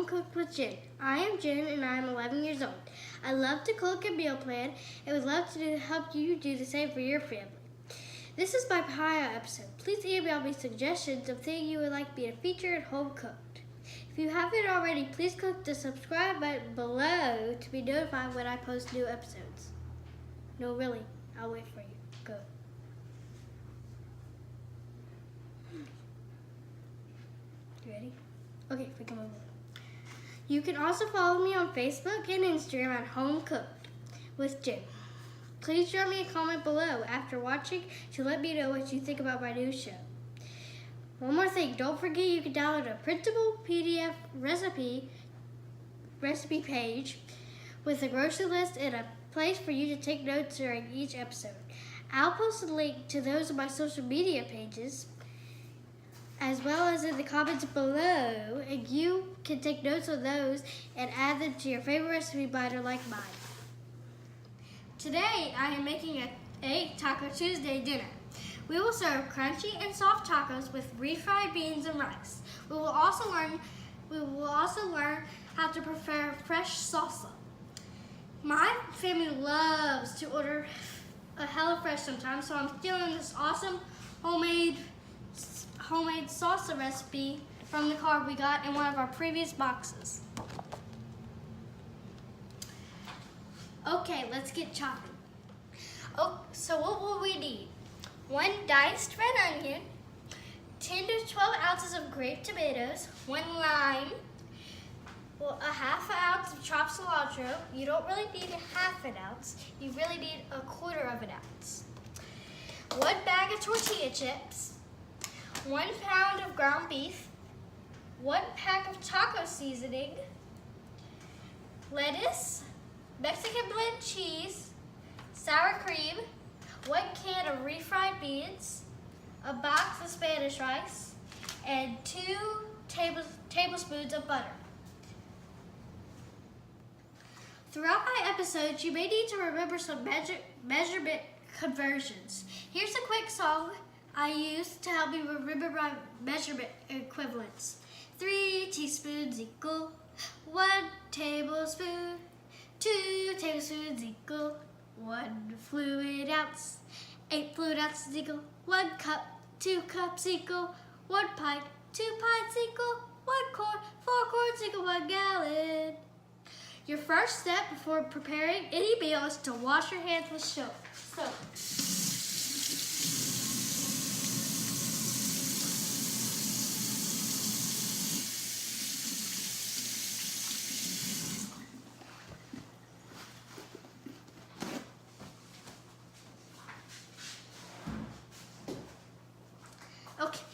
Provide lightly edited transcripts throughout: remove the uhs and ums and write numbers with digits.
Home Cooked with Jenn. I am Jenn and I am 11 years old. I love to cook and meal plan and would love to help you do the same for your family. This is my pilot episode. Please email me suggestions of things you would like me to feature in Home Cooked. If you haven't already, please click the subscribe button below to be notified when I post new episodes. No, really, I'll wait for you. Go. You ready? Okay, we come over. You can also follow me on Facebook and Instagram at HomeCooked with Jenn. Please drop me a comment below after watching to let me know what you think about my new show. One more thing, don't forget you can download a printable PDF recipe page with a grocery list and a place for you to take notes during each episode. I'll post a link to those on my social media pages as well as in the comments below, and you can take notes on those and add them to your favorite recipe binder like mine. Today I am making an Egg Taco Tuesday dinner. We will serve crunchy and soft tacos with refried beans and rice. We will also learn how to prepare fresh salsa. My family loves to order a HelloFresh sometimes, so I'm stealing this awesome homemade salsa recipe from the card we got in one of our previous boxes. Okay, let's get chopping. Oh, so what will we need? 1 diced red onion, 10 to 12 ounces of grape tomatoes, 1 lime, a half an ounce of chopped cilantro. You don't really need a half an ounce, you really need a quarter of an ounce. 1 bag of tortilla chips, 1 pound of ground beef, 1 pack of taco seasoning, lettuce, Mexican blend cheese, sour cream, 1 can of refried beans, a box of Spanish rice, and 2 tablespoons of butter. Throughout my episodes, you may need to remember some measurement conversions. Here's a quick song I use to help me remember my measurement equivalents. 3 teaspoons equal 1 tablespoon. 2 tablespoons equal 1 fluid ounce. 8 fluid ounces equal 1 cup. 2 cups equal 1 pint. 2 pints equal 1 quart. 4 quarts equal 1 gallon. Your first step before preparing any meal is to wash your hands with soap. Okay.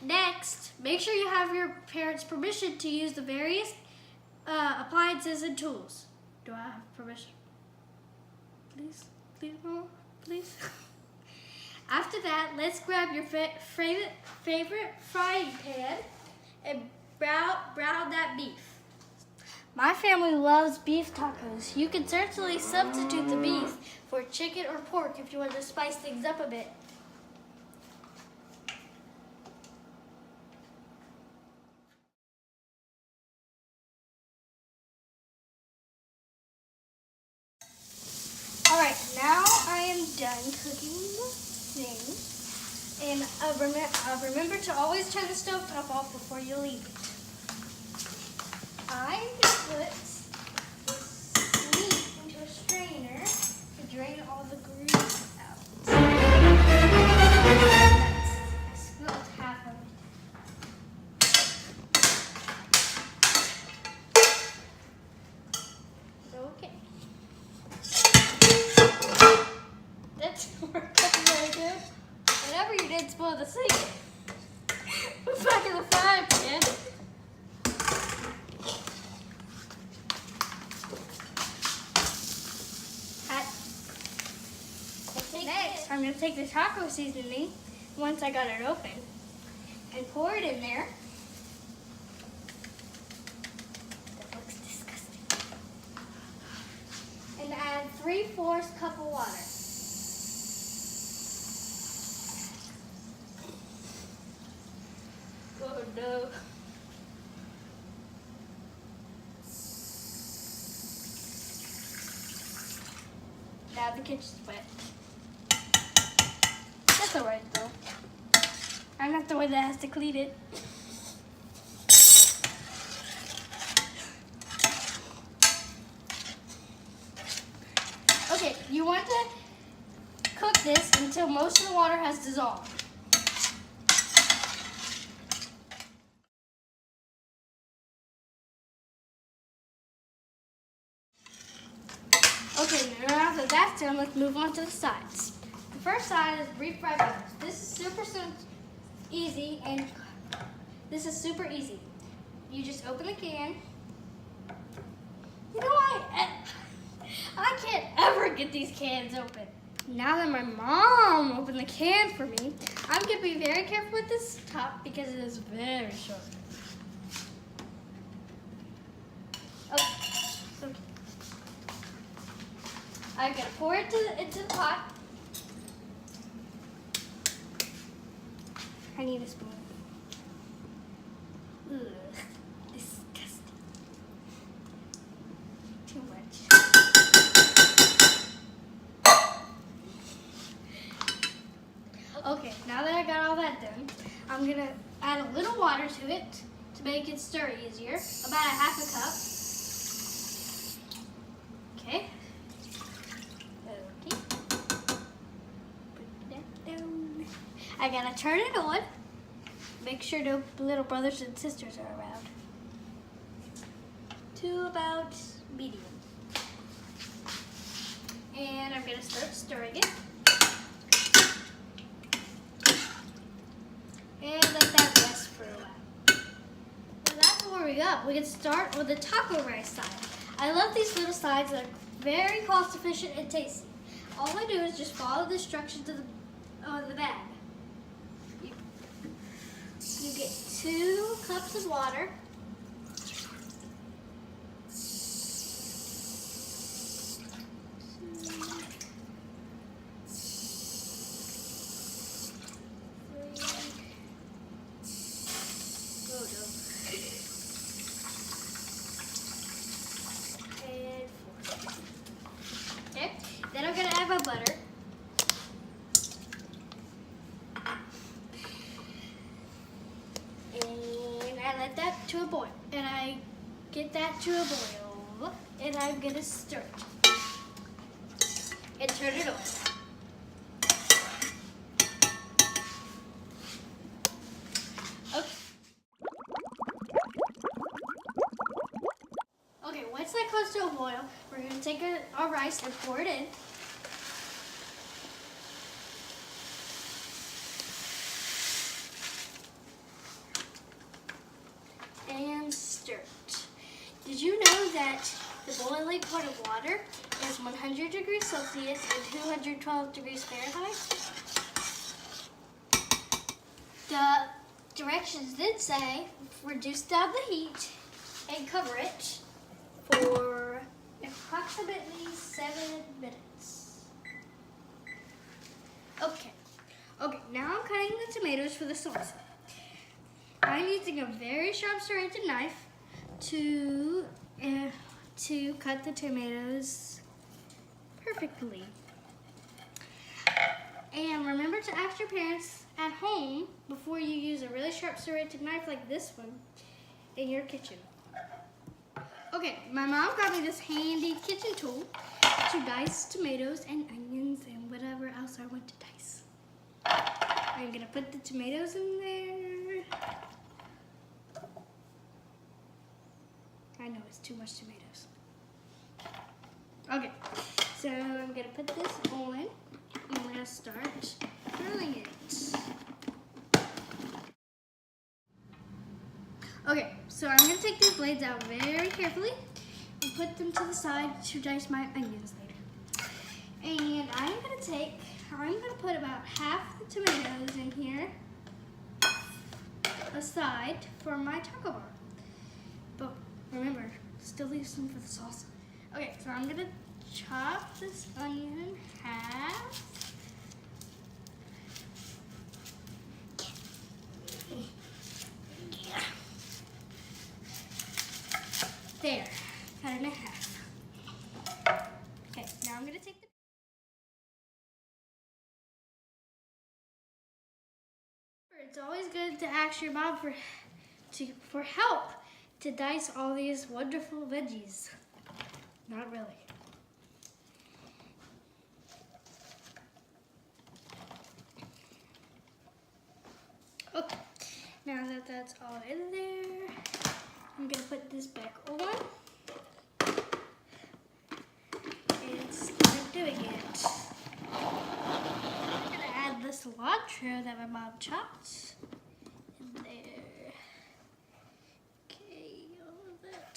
Next, make sure you have your parents' permission to use the various appliances and tools. Do I have permission? Please, Mama, please. After that, let's grab your favorite frying pan and brown that beef. My family loves beef tacos. You can certainly substitute the beef for chicken or pork if you want to spice things up a bit. Alright, now I am done cooking the thing, and remember to always turn the stove top off before you leave it. I'm going to put this meat into a strainer to drain all the grease out. I spilled half of it. Okay. That's working very good. Whenever you did spoil the sink, put back in the frying pan. Next, I'm going to take the taco seasoning, once I got it open, and pour it in there. That looks disgusting. And add 3/4 cup of water. Oh no. Now the kitchen's wet. That's alright though. I'm not the one that has to clean it. Okay, you want to cook this until most of the water has dissolved. Okay, now that that's done, let's move on to the sides. The first side is refried beans. This is super easy, and this is super easy. You just open the can. You know, I can't ever get these cans open. Now that my mom opened the can for me, I'm gonna be very careful with this top because it is very sharp. Okay, so I'm gonna pour it into the pot. I need a spoon. Ugh, disgusting. Too much. Okay, now that I got all that done, I'm gonna add a little water to it to make it stir easier. About a half a cup. Okay. Okay. Put that down. I gotta turn it on. Make sure no little brothers and sisters are around. To about medium. And I'm gonna start stirring it. And let that rest for a while. Now that's where we got. We can start with the taco rice side. I love these little sides that are very cost efficient and tasty. All I do is just follow the instructions of the bag. You get 2 cups of water. Okay, then I'm gonna add my butter. And I let that to a boil. And I get that to a boil. And I'm gonna stir it. And turn it on. Okay, once that comes to a boil, we're going to take our rice and pour it in. And stir it. Did you know that the boiling point of water is 100 degrees Celsius and 212 degrees Fahrenheit? The directions did say reduce down the heat and cover it for approximately 7 minutes. Okay, now I'm cutting the tomatoes for the salsa. I'm using a very sharp serrated knife to cut the tomatoes perfectly. And remember to ask your parents at home before you use a really sharp serrated knife like this one in your kitchen. Okay, my mom got me this handy kitchen tool to dice tomatoes and onions and whatever else I want to dice. I'm gonna put the tomatoes in there. I know it's too much tomatoes. Okay, so I'm gonna put this on and we're gonna start grilling it. Okay, so I'm going to take these blades out very carefully and put them to the side to dice my onions later. And I'm going to put about half the tomatoes in here aside for my taco bar. But remember, still leave some for the salsa. Okay, so I'm going to chop this onion in half. There, cut it in half. Okay, now I'm gonna take It's always good to ask your mom for help to dice all these wonderful veggies. Not really. Okay, now that that's all in there, I'm gonna put this back on and start doing it. I'm gonna add the cilantro that my mom chopped in there. Okay, all of that.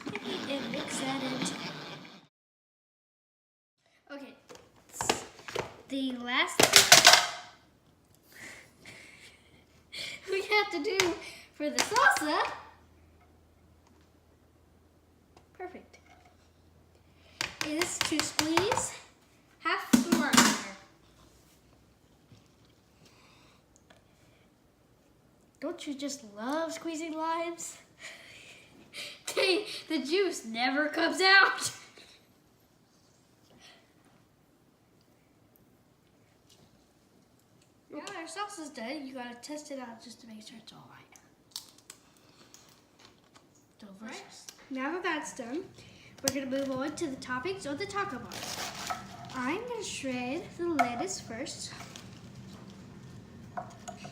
Okay, and mix that in. Okay, the last thing we have to do for the salsa, perfect, is to squeeze half the lime in there. Don't you just love squeezing limes? The juice never comes out. Now our salsa's done, you gotta test it out just to make sure it's all right. Delicious. Now that that's done, we're gonna move on to the toppings of the taco bar. I'm gonna shred the lettuce first.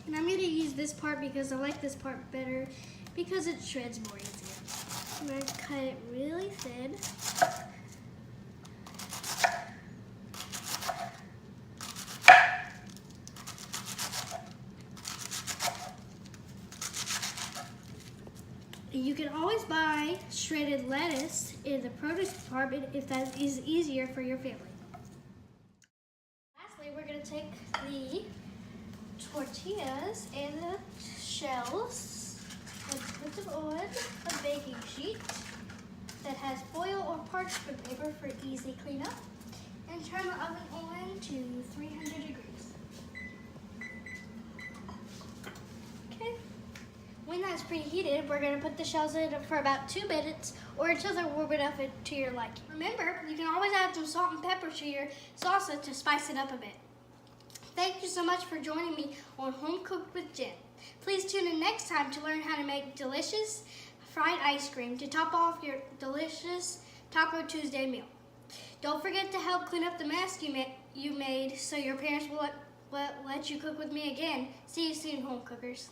And I'm gonna use this part because I like this part better because it shreds more easier. I'm gonna cut it really thin. You can always buy shredded lettuce in the produce department if that is easier for your family. Lastly, we're going to take the tortillas and the shells and put them on a baking sheet that has foil or parchment paper for easy cleanup, and turn the oven on to 300 degrees. When that's preheated, we're going to put the shells in for about 2 minutes or until they're warm enough to your liking. Remember, you can always add some salt and pepper to your salsa to spice it up a bit. Thank you so much for joining me on Home Cooked with Jen. Please tune in next time to learn how to make delicious fried ice cream to top off your delicious Taco Tuesday meal. Don't forget to help clean up the mess you made so your parents will let you cook with me again. See you soon, home cookers.